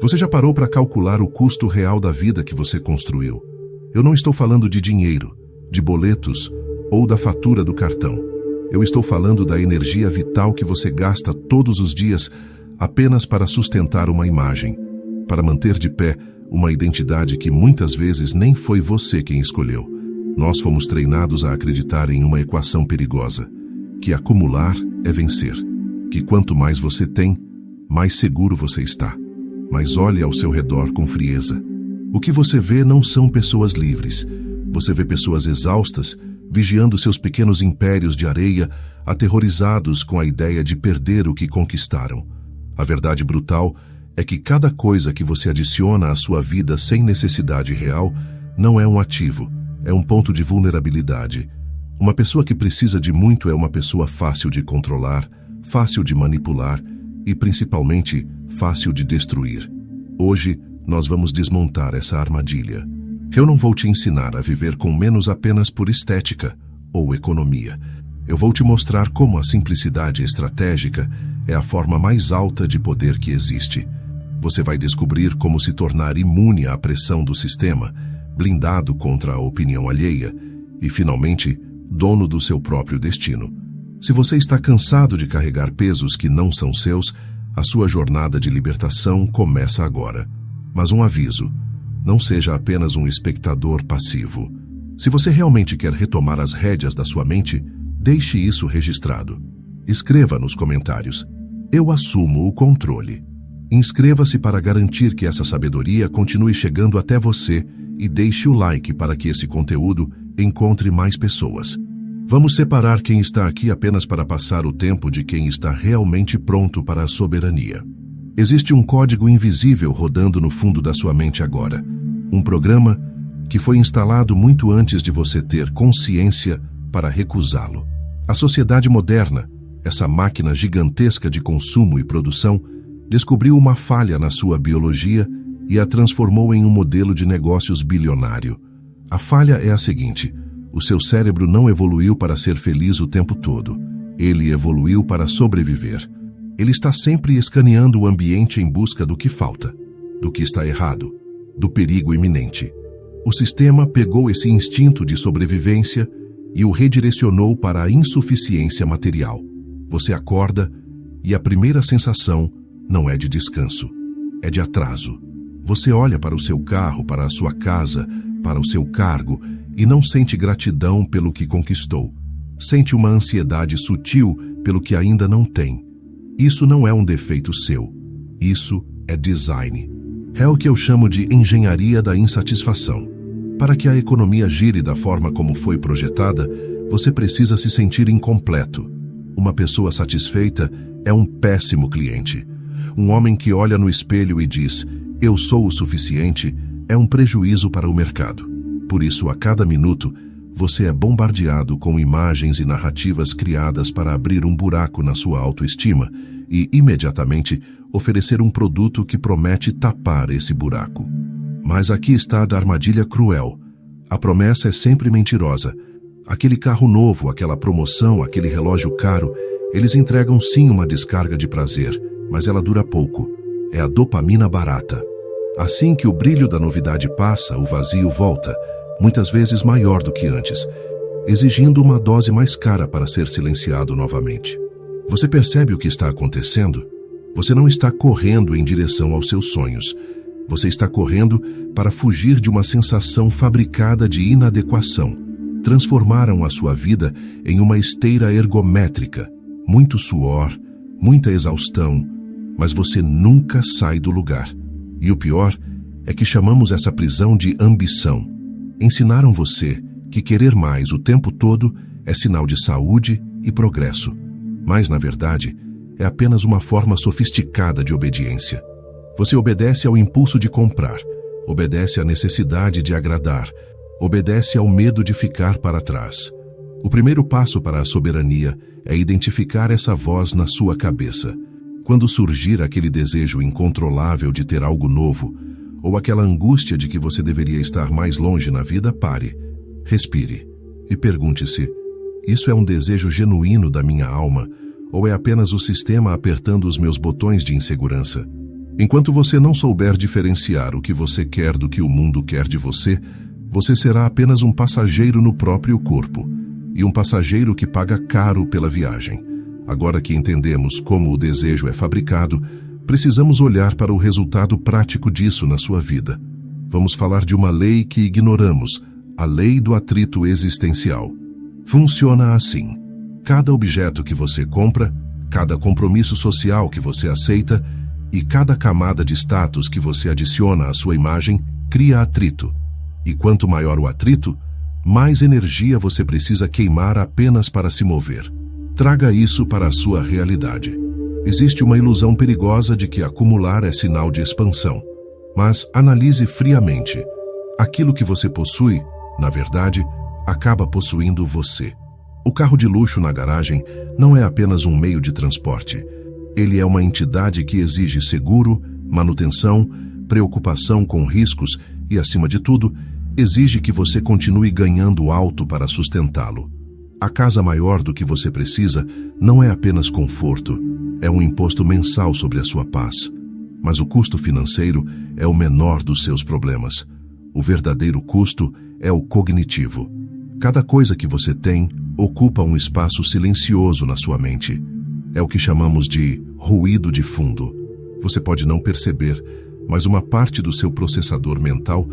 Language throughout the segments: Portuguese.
Você já parou para calcular o custo real da vida que você construiu? Eu não estou falando de dinheiro, de boletos ou da fatura do cartão. Eu estou falando da energia vital que você gasta todos os dias apenas para sustentar uma imagem, para manter de pé uma identidade que muitas vezes nem foi você quem escolheu. Nós fomos treinados a acreditar em uma equação perigosa, que acumular é vencer, que quanto mais você tem, mais seguro você está. Mas olhe ao seu redor com frieza. O que você vê não são pessoas livres. Você vê pessoas exaustas, vigiando seus pequenos impérios de areia, aterrorizados com a ideia de perder o que conquistaram. A verdade brutal é que cada coisa que você adiciona à sua vida sem necessidade real não é um ativo, é um ponto de vulnerabilidade. Uma pessoa que precisa de muito é uma pessoa fácil de controlar, fácil de manipular e, principalmente, fácil de destruir. Hoje, nós vamos desmontar essa armadilha. Eu não vou te ensinar a viver com menos apenas por estética ou economia. Eu vou te mostrar como a simplicidade estratégica é a forma mais alta de poder que existe. Você vai descobrir como se tornar imune à pressão do sistema, blindado contra a opinião alheia e, finalmente, dono do seu próprio destino. Se você está cansado de carregar pesos que não são seus, a sua jornada de libertação começa agora. Mas um aviso: não seja apenas um espectador passivo. Se você realmente quer retomar as rédeas da sua mente, deixe isso registrado. Escreva nos comentários: eu assumo o controle. Inscreva-se para garantir que essa sabedoria continue chegando até você e deixe o like para que esse conteúdo encontre mais pessoas. Vamos separar quem está aqui apenas para passar o tempo de quem está realmente pronto para a soberania. Existe um código invisível rodando no fundo da sua mente agora. Um programa que foi instalado muito antes de você ter consciência para recusá-lo. A sociedade moderna, essa máquina gigantesca de consumo e produção, descobriu uma falha na sua biologia e a transformou em um modelo de negócios bilionário. A falha é a seguinte: o seu cérebro não evoluiu para ser feliz o tempo todo. Ele evoluiu para sobreviver. Ele está sempre escaneando o ambiente em busca do que falta, do que está errado, do perigo iminente. O sistema pegou esse instinto de sobrevivência e o redirecionou para a insuficiência material. Você acorda e a primeira sensação não é de descanso, é de atraso. Você olha para o seu carro, para a sua casa, para o seu cargo e não sente gratidão pelo que conquistou. Sente uma ansiedade sutil pelo que ainda não tem. Isso não é um defeito seu. Isso é design. É o que eu chamo de engenharia da insatisfação. Para que a economia gire da forma como foi projetada, você precisa se sentir incompleto. Uma pessoa satisfeita é um péssimo cliente. Um homem que olha no espelho e diz: eu sou o suficiente, é um prejuízo para o mercado. Por isso, a cada minuto, você é bombardeado com imagens e narrativas criadas para abrir um buraco na sua autoestima e, imediatamente, oferecer um produto que promete tapar esse buraco. Mas aqui está a armadilha cruel. A promessa é sempre mentirosa. Aquele carro novo, aquela promoção, aquele relógio caro, eles entregam sim uma descarga de prazer, mas ela dura pouco. É a dopamina barata. Assim que o brilho da novidade passa, o vazio volta, muitas vezes maior do que antes, exigindo uma dose mais cara para ser silenciado novamente. Você percebe o que está acontecendo? Você não está correndo em direção aos seus sonhos. Você está correndo para fugir de uma sensação fabricada de inadequação. Transformaram a sua vida em uma esteira ergométrica. Muito suor, muita exaustão, mas você nunca sai do lugar. E o pior é que chamamos essa prisão de ambição. Ensinaram você que querer mais o tempo todo é sinal de saúde e progresso. Mas, na verdade, é apenas uma forma sofisticada de obediência. Você obedece ao impulso de comprar, obedece à necessidade de agradar, obedece ao medo de ficar para trás. O primeiro passo para a soberania é identificar essa voz na sua cabeça. Quando surgir aquele desejo incontrolável de ter algo novo, ou aquela angústia de que você deveria estar mais longe na vida, pare, respire e pergunte-se: isso é um desejo genuíno da minha alma ou é apenas o sistema apertando os meus botões de insegurança? Enquanto você não souber diferenciar o que você quer do que o mundo quer de você, você será apenas um passageiro no próprio corpo, e um passageiro que paga caro pela viagem. Agora que entendemos como o desejo é fabricado, precisamos olhar para o resultado prático disso na sua vida. Vamos falar de uma lei que ignoramos, a lei do atrito existencial. Funciona assim: cada objeto que você compra, cada compromisso social que você aceita e cada camada de status que você adiciona à sua imagem cria atrito. E quanto maior o atrito, mais energia você precisa queimar apenas para se mover. Traga isso para a sua realidade. Existe uma ilusão perigosa de que acumular é sinal de expansão. Mas analise friamente. Aquilo que você possui, na verdade, acaba possuindo você. O carro de luxo na garagem não é apenas um meio de transporte. Ele é uma entidade que exige seguro, manutenção, preocupação com riscos e, acima de tudo, exige que você continue ganhando alto para sustentá-lo. A casa maior do que você precisa não é apenas conforto, é um imposto mensal sobre a sua paz. Mas o custo financeiro é o menor dos seus problemas. O verdadeiro custo é o cognitivo. Cada coisa que você tem ocupa um espaço silencioso na sua mente. É o que chamamos de ruído de fundo. Você pode não perceber, mas uma parte do seu processador mental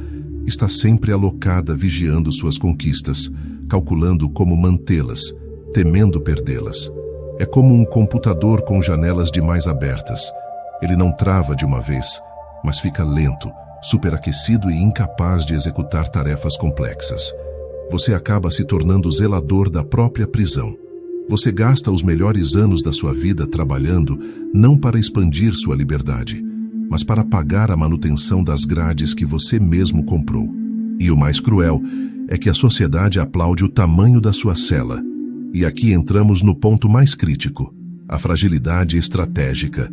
está sempre alocada vigiando suas conquistas, calculando como mantê-las, temendo perdê-las. É como um computador com janelas demais abertas. Ele não trava de uma vez, mas fica lento, superaquecido e incapaz de executar tarefas complexas. Você acaba se tornando zelador da própria prisão. Você gasta os melhores anos da sua vida trabalhando não para expandir sua liberdade, mas para pagar a manutenção das grades que você mesmo comprou. E o mais cruel é que a sociedade aplaude o tamanho da sua cela. E aqui entramos no ponto mais crítico, a fragilidade estratégica.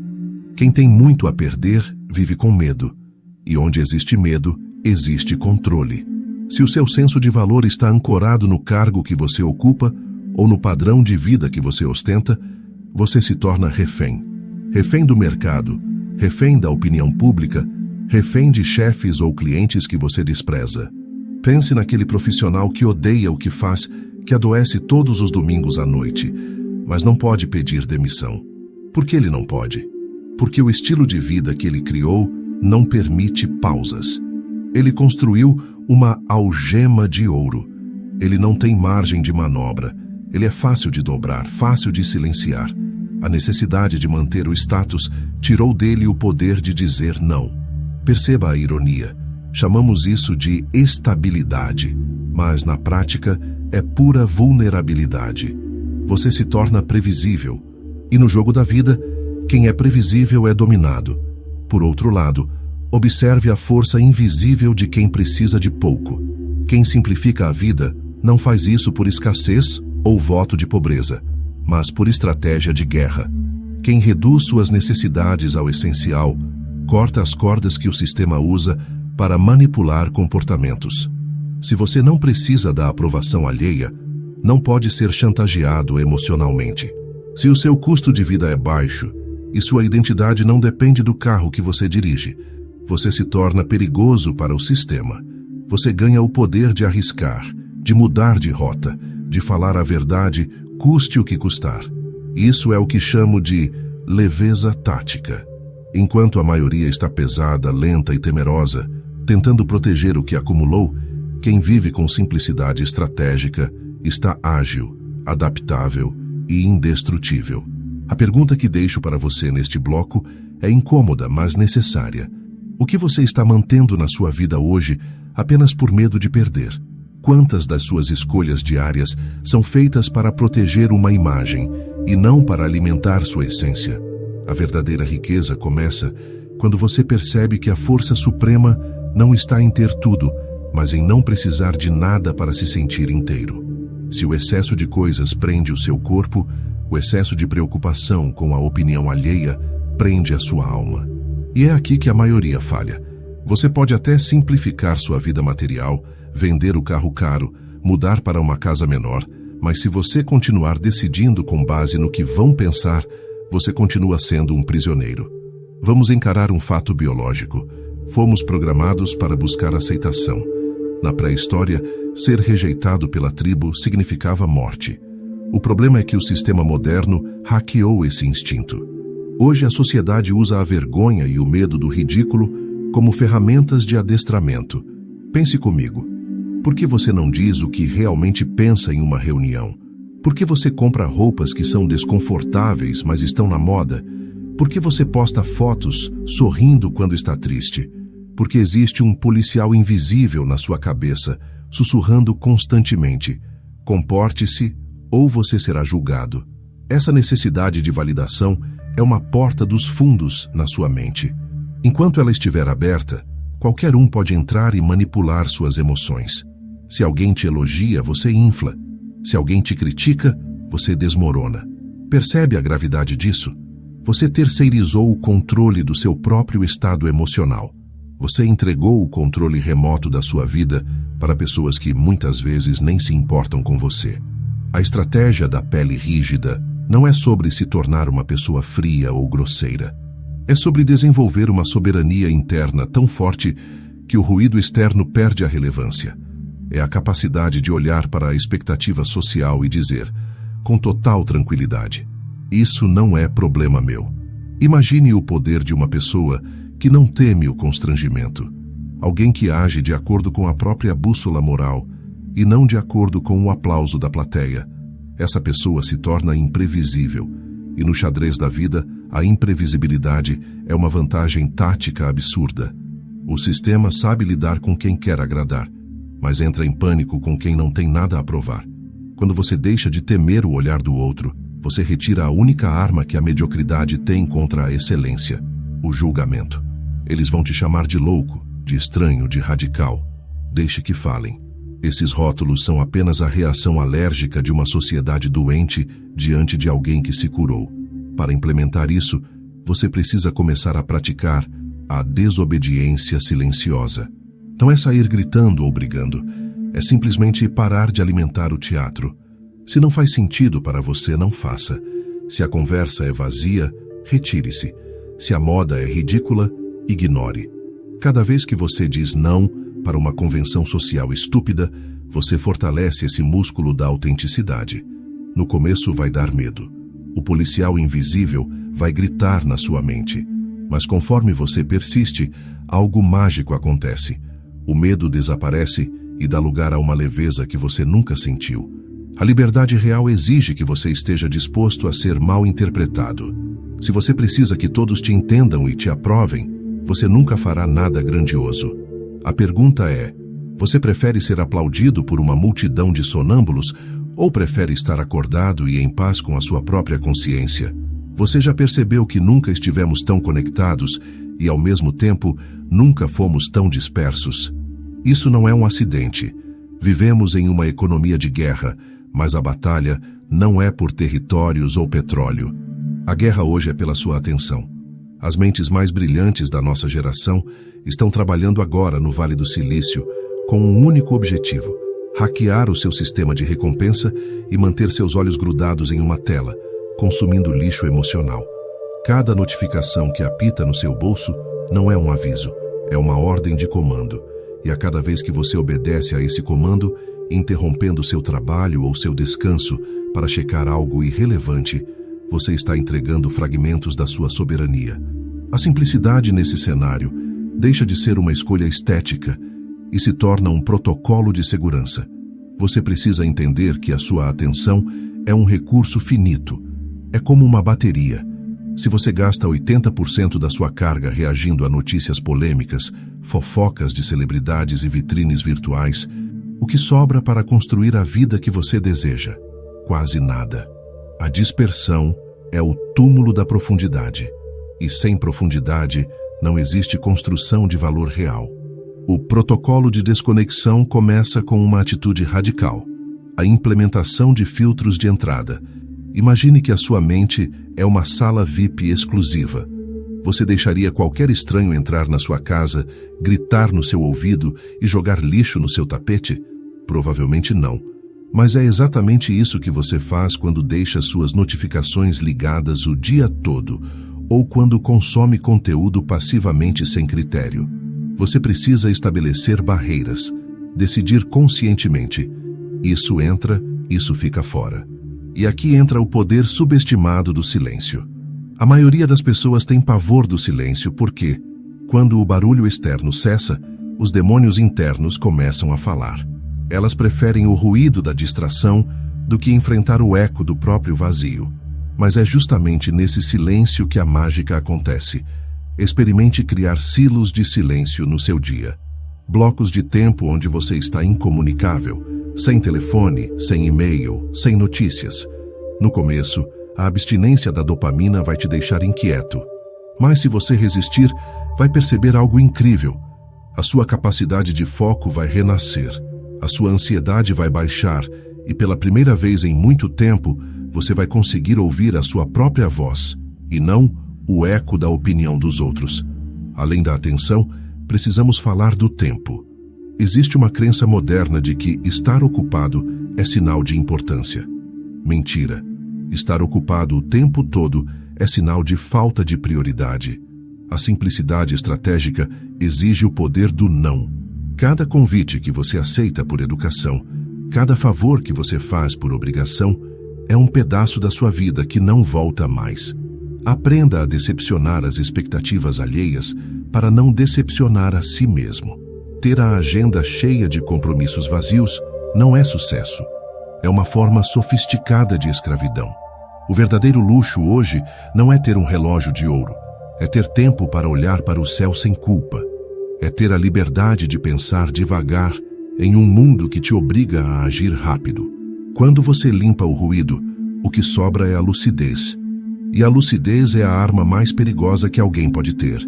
Quem tem muito a perder vive com medo. E onde existe medo, existe controle. Se o seu senso de valor está ancorado no cargo que você ocupa ou no padrão de vida que você ostenta, você se torna refém. Refém do mercado, refém da opinião pública, refém de chefes ou clientes que você despreza. Pense naquele profissional que odeia o que faz, que adoece todos os domingos à noite, mas não pode pedir demissão. Por que ele não pode? Porque o estilo de vida que ele criou não permite pausas. Ele construiu uma algema de ouro. Ele não tem margem de manobra. Ele é fácil de dobrar, fácil de silenciar. A necessidade de manter o status tirou dele o poder de dizer não. Perceba a ironia. Chamamos isso de estabilidade, mas na prática é pura vulnerabilidade. Você se torna previsível. E no jogo da vida, quem é previsível é dominado. Por outro lado, observe a força invisível de quem precisa de pouco. Quem simplifica a vida não faz isso por escassez ou voto de pobreza, mas por estratégia de guerra. Quem reduz suas necessidades ao essencial, corta as cordas que o sistema usa para manipular comportamentos. Se você não precisa da aprovação alheia, não pode ser chantageado emocionalmente. Se o seu custo de vida é baixo e sua identidade não depende do carro que você dirige, você se torna perigoso para o sistema. Você ganha o poder de arriscar, de mudar de rota, de falar a verdade, custe o que custar. Isso é o que chamo de leveza tática. Enquanto a maioria está pesada, lenta e temerosa, tentando proteger o que acumulou, quem vive com simplicidade estratégica está ágil, adaptável e indestrutível. A pergunta que deixo para você neste bloco é incômoda, mas necessária. O que você está mantendo na sua vida hoje apenas por medo de perder? Quantas das suas escolhas diárias são feitas para proteger uma imagem e não para alimentar sua essência? A verdadeira riqueza começa quando você percebe que a força suprema não está em ter tudo, mas em não precisar de nada para se sentir inteiro. Se o excesso de coisas prende o seu corpo, o excesso de preocupação com a opinião alheia prende a sua alma. E é aqui que a maioria falha. Você pode até simplificar sua vida material, vender o carro caro, mudar para uma casa menor, mas se você continuar decidindo com base no que vão pensar, você continua sendo um prisioneiro. Vamos encarar um fato biológico. Fomos programados para buscar aceitação. Na pré-história, ser rejeitado pela tribo significava morte. O problema é que o sistema moderno hackeou esse instinto. Hoje a sociedade usa a vergonha e o medo do ridículo como ferramentas de adestramento. Pense comigo. Por que você não diz o que realmente pensa em uma reunião? Por que você compra roupas que são desconfortáveis, mas estão na moda? Por que você posta fotos sorrindo quando está triste? Porque existe um policial invisível na sua cabeça, sussurrando constantemente: comporte-se ou você será julgado. Essa necessidade de validação é uma porta dos fundos na sua mente. Enquanto ela estiver aberta, qualquer um pode entrar e manipular suas emoções. Se alguém te elogia, você infla. Se alguém te critica, você desmorona. Percebe a gravidade disso? Você terceirizou o controle do seu próprio estado emocional. Você entregou o controle remoto da sua vida para pessoas que muitas vezes nem se importam com você. A estratégia da pele rígida não é sobre se tornar uma pessoa fria ou grosseira. É sobre desenvolver uma soberania interna tão forte que o ruído externo perde a relevância. É a capacidade de olhar para a expectativa social e dizer, com total tranquilidade: isso não é problema meu. Imagine o poder de uma pessoa que não teme o constrangimento. Alguém que age de acordo com a própria bússola moral e não de acordo com o aplauso da plateia. Essa pessoa se torna imprevisível. E no xadrez da vida, a imprevisibilidade é uma vantagem tática absurda. O sistema sabe lidar com quem quer agradar, mas entra em pânico com quem não tem nada a provar. Quando você deixa de temer o olhar do outro, você retira a única arma que a mediocridade tem contra a excelência: o julgamento. Eles vão te chamar de louco, de estranho, de radical. Deixe que falem. Esses rótulos são apenas a reação alérgica de uma sociedade doente diante de alguém que se curou. Para implementar isso, você precisa começar a praticar a desobediência silenciosa. Não é sair gritando ou brigando, é simplesmente parar de alimentar o teatro. Se não faz sentido para você, não faça. Se a conversa é vazia, retire-se. Se a moda é ridícula, ignore. Cada vez que você diz não para uma convenção social estúpida, você fortalece esse músculo da autenticidade. No começo vai dar medo. O policial invisível vai gritar na sua mente. Mas conforme você persiste, algo mágico acontece. O medo desaparece e dá lugar a uma leveza que você nunca sentiu. A liberdade real exige que você esteja disposto a ser mal interpretado. Se você precisa que todos te entendam e te aprovem, você nunca fará nada grandioso. A pergunta é: você prefere ser aplaudido por uma multidão de sonâmbulos ou prefere estar acordado e em paz com a sua própria consciência? Você já percebeu que nunca estivemos tão conectados e, ao mesmo tempo, nunca fomos tão dispersos? Isso não é um acidente. Vivemos em uma economia de guerra, mas a batalha não é por territórios ou petróleo. A guerra hoje é pela sua atenção. As mentes mais brilhantes da nossa geração estão trabalhando agora no Vale do Silício com um único objetivo: hackear o seu sistema de recompensa e manter seus olhos grudados em uma tela, consumindo lixo emocional. Cada notificação que apita no seu bolso não é um aviso, é uma ordem de comando. E a cada vez que você obedece a esse comando, interrompendo seu trabalho ou seu descanso para checar algo irrelevante, você está entregando fragmentos da sua soberania. A simplicidade nesse cenário deixa de ser uma escolha estética e se torna um protocolo de segurança. Você precisa entender que a sua atenção é um recurso finito. É como uma bateria. Se você gasta 80% da sua carga reagindo a notícias polêmicas, fofocas de celebridades e vitrines virtuais, o que sobra para construir a vida que você deseja? Quase nada. A dispersão é o túmulo da profundidade. E sem profundidade, não existe construção de valor real. O protocolo de desconexão começa com uma atitude radical: a implementação de filtros de entrada. Imagine que a sua mente é uma sala VIP exclusiva. Você deixaria qualquer estranho entrar na sua casa, gritar no seu ouvido e jogar lixo no seu tapete? Provavelmente não. Mas é exatamente isso que você faz quando deixa suas notificações ligadas o dia todo, ou quando consome conteúdo passivamente sem critério. Você precisa estabelecer barreiras, decidir conscientemente. Isso entra, isso fica fora. E aqui entra o poder subestimado do silêncio. A maioria das pessoas tem pavor do silêncio porque, quando o barulho externo cessa, os demônios internos começam a falar. Elas preferem o ruído da distração do que enfrentar o eco do próprio vazio. Mas é justamente nesse silêncio que a mágica acontece. Experimente criar silos de silêncio no seu dia. Blocos de tempo onde você está incomunicável, sem telefone, sem e-mail, sem notícias. No começo, a abstinência da dopamina vai te deixar inquieto. Mas se você resistir, vai perceber algo incrível. A sua capacidade de foco vai renascer. A sua ansiedade vai baixar e pela primeira vez em muito tempo, você vai conseguir ouvir a sua própria voz e não o eco da opinião dos outros. Além da atenção, precisamos falar do tempo. Existe uma crença moderna de que estar ocupado é sinal de importância. Mentira. Estar ocupado o tempo todo é sinal de falta de prioridade. A simplicidade estratégica exige o poder do não. Cada convite que você aceita por educação, cada favor que você faz por obrigação, é um pedaço da sua vida que não volta mais. Aprenda a decepcionar as expectativas alheias para não decepcionar a si mesmo. Ter a agenda cheia de compromissos vazios não é sucesso. É uma forma sofisticada de escravidão. O verdadeiro luxo hoje não é ter um relógio de ouro. É ter tempo para olhar para o céu sem culpa. É ter a liberdade de pensar devagar em um mundo que te obriga a agir rápido. Quando você limpa o ruído, o que sobra é a lucidez. E a lucidez é a arma mais perigosa que alguém pode ter.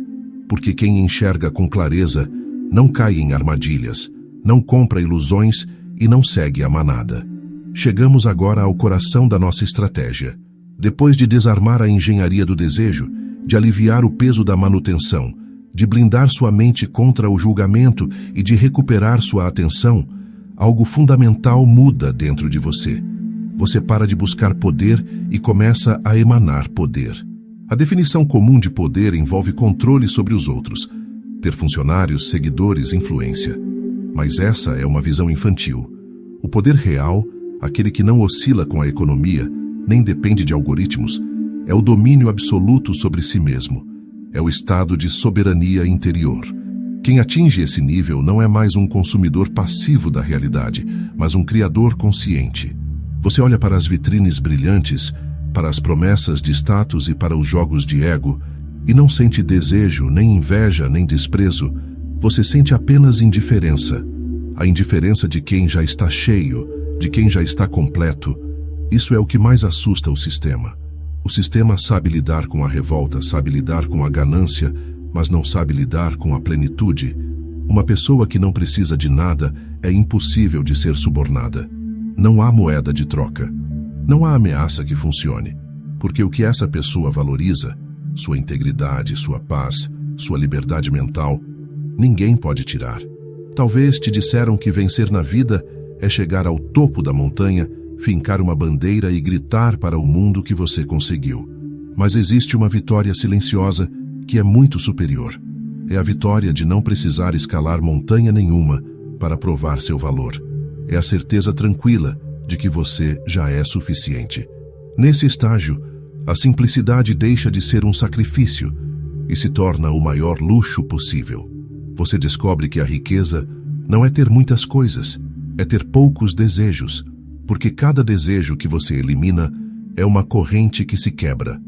Porque quem enxerga com clareza não cai em armadilhas, não compra ilusões e não segue a manada. Chegamos agora ao coração da nossa estratégia. Depois de desarmar a engenharia do desejo, de aliviar o peso da manutenção, de blindar sua mente contra o julgamento e de recuperar sua atenção, algo fundamental muda dentro de você. Você para de buscar poder e começa a emanar poder. A definição comum de poder envolve controle sobre os outros, ter funcionários, seguidores, influência. Mas essa é uma visão infantil. O poder real, aquele que não oscila com a economia, nem depende de algoritmos, é o domínio absoluto sobre si mesmo. É o estado de soberania interior. Quem atinge esse nível não é mais um consumidor passivo da realidade, mas um criador consciente. Você olha para as vitrines brilhantes, para as promessas de status e para os jogos de ego, e não sente desejo, nem inveja, nem desprezo. Você sente apenas indiferença. A indiferença de quem já está cheio, de quem já está completo. Isso é o que mais assusta o sistema. O sistema sabe lidar com a revolta, sabe lidar com a ganância, mas não sabe lidar com a plenitude. Uma pessoa que não precisa de nada é impossível de ser subornada. Não há moeda de troca. Não há ameaça que funcione, porque o que essa pessoa valoriza, sua integridade, sua paz, sua liberdade mental, ninguém pode tirar. Talvez te disseram que vencer na vida é chegar ao topo da montanha, fincar uma bandeira e gritar para o mundo que você conseguiu. Mas existe uma vitória silenciosa que é muito superior. É a vitória de não precisar escalar montanha nenhuma para provar seu valor. É a certeza tranquila de que você já é suficiente. Nesse estágio, a simplicidade deixa de ser um sacrifício e se torna o maior luxo possível. Você descobre que a riqueza não é ter muitas coisas, é ter poucos desejos, porque cada desejo que você elimina é uma corrente que se quebra.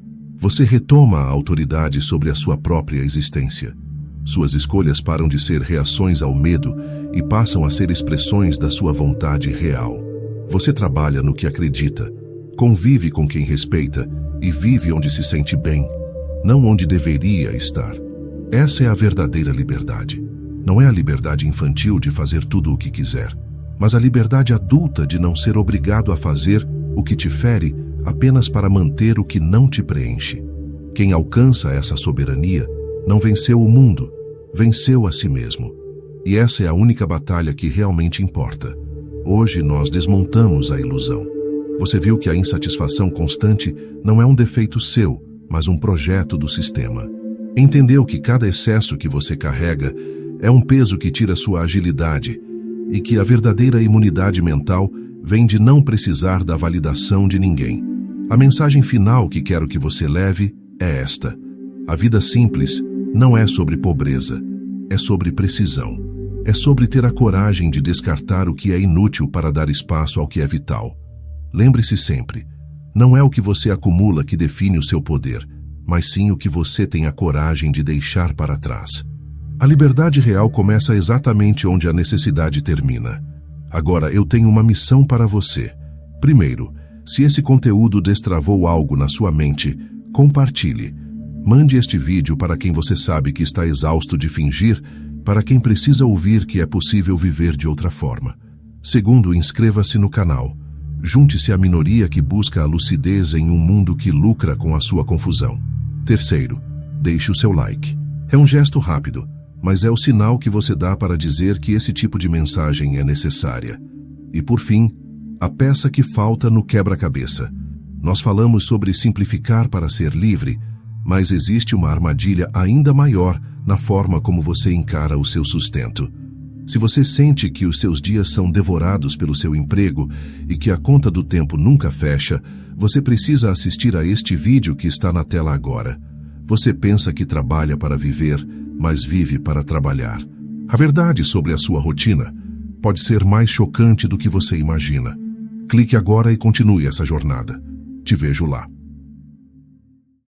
Você retoma a autoridade sobre a sua própria existência. Suas escolhas param de ser reações ao medo e passam a ser expressões da sua vontade real. Você trabalha no que acredita, convive com quem respeita e vive onde se sente bem, não onde deveria estar. Essa é a verdadeira liberdade. Não é a liberdade infantil de fazer tudo o que quiser, mas a liberdade adulta de não ser obrigado a fazer o que te fere apenas para manter o que não te preenche. Quem alcança essa soberania não venceu o mundo, venceu a si mesmo. E essa é a única batalha que realmente importa. Hoje nós desmontamos a ilusão. Você viu que a insatisfação constante não é um defeito seu, mas um projeto do sistema. Entendeu que cada excesso que você carrega é um peso que tira sua agilidade e que a verdadeira imunidade mental vem de não precisar da validação de ninguém. A mensagem final que quero que você leve é esta: a vida simples não é sobre pobreza, é sobre precisão. É sobre ter a coragem de descartar o que é inútil para dar espaço ao que é vital. Lembre-se sempre, não é o que você acumula que define o seu poder, mas sim o que você tem a coragem de deixar para trás. A liberdade real começa exatamente onde a necessidade termina. Agora, eu tenho uma missão para você. Primeiro, se esse conteúdo destravou algo na sua mente, compartilhe. Mande este vídeo para quem você sabe que está exausto de fingir, para quem precisa ouvir que é possível viver de outra forma. Segundo, inscreva-se no canal. Junte-se à minoria que busca a lucidez em um mundo que lucra com a sua confusão. Terceiro, deixe o seu like. É um gesto rápido, mas é o sinal que você dá para dizer que esse tipo de mensagem é necessária. E por fim, a peça que falta no quebra-cabeça. Nós falamos sobre simplificar para ser livre, mas existe uma armadilha ainda maior na forma como você encara o seu sustento. Se você sente que os seus dias são devorados pelo seu emprego e que a conta do tempo nunca fecha, você precisa assistir a este vídeo que está na tela agora. Você pensa que trabalha para viver, mas vive para trabalhar. A verdade sobre a sua rotina pode ser mais chocante do que você imagina. Clique agora e continue essa jornada. Te vejo lá.